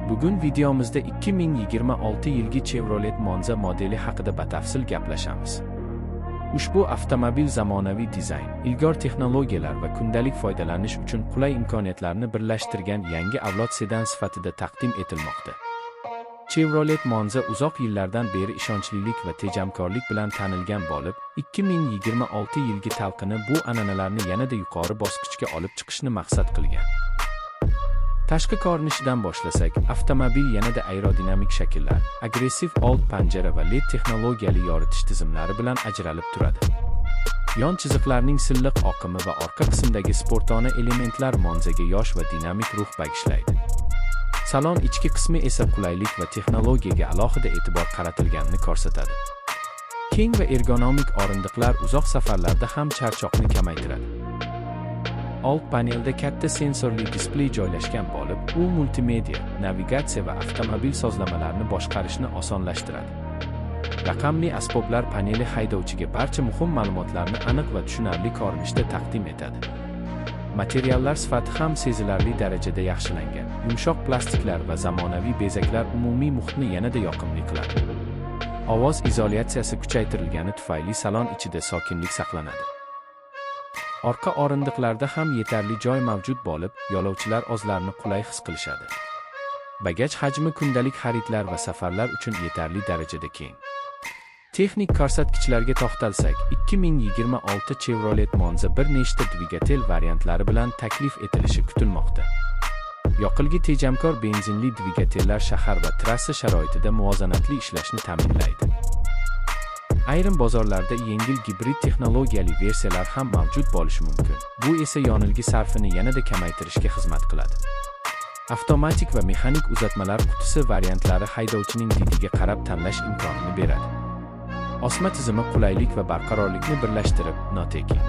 Bugun videomizda 2026 yilgi Chevrolet Monza modeli haqida batafsil gaplashamiz. Ushbu avtomobil zamonaviy dizayn, ilg'or texnologiyalar va kundalik foydalanish uchun qulay imkoniyatlarni birlashtirgan yangi avlod sedan sifatida taqdim etilmoqda. Chevrolet Monza uzoq yillardan beri ishonchlilik va tejamkorlik bilan tanilgan bo'lib, 2026 yilgi talqini bu an'analarni yanada yuqori bosqichga olib chiqishni maqsad qilgan. Tashqi ko'rinishidan boshlasak, avtomobil yanada aerodinamik shakllar, agressiv old panjara va LED texnologiyali yoritish tizimlari bilan ajralib turadi. Yon chiziqlarning silliq oqimi va orqa qismdagi sportona elementlar Monzaga yosh va dinamik ruh bag'ishlaydi. Salon ichki qismi esa qulaylik va texnologiyaga alohida e'tibor qaratilganini ko'rsatadi. Keng va ergonomik o'rindiqlar uzoq safarlarda ham charchoqni kamaytiradi. Old panelda katta sensorli displey joylashgan bo'lib, u multimedia, navigatsiya va avtomobil sozlamalarni boshqarishni osonlashtiradi. Raqamli asboblar paneli haydovchiga barcha muhim ma'lumotlarni aniq va tushunarli ko'rinishda taqdim etadi. Materiallar sifati ham sezilarli darajada yaxshilangan. Yumshoq plastiklar va zamonaviy bezaklar umumiy muhitni yanada yoqimli qiladi. Ovoz izolyatsiyasi kuchaytirilgani tufayli salon ichida sokinlik saqlanadi. Orqa o'rindiqlarda ham yetarli joy mavjud bo'lib, yo'lovchilar o'zlarini qulay his qilishadi. Bagaj hajmi kundalik xaridlar va safarlar uchun yetarli darajada keng. Texnik ko'rsatkichlarga to'xtalsak, 2026 Chevrolet Monza bir nechta dvigatel variantlari bilan taklif etilishi kutilmoqda. Yoqilg'i tejamkor benzinli dvigatellar shahar va trassa sharoitida muvozanatli ishlashni ta'minlaydi. Ayrim bozorlarda yengil gibrid texnologiyali versiyalar ham mavjud bo'lishi mumkin. Bu esa yonilg'i sarfini yanada kamaytirishga xizmat qiladi. Avtomatik va mexanik uzatmalar qutisi variantlari haydovchining didiga qarab tanlash imkonini beradi. Osma tizimi qulaylik va barqarorlikni birlashtirib, notekin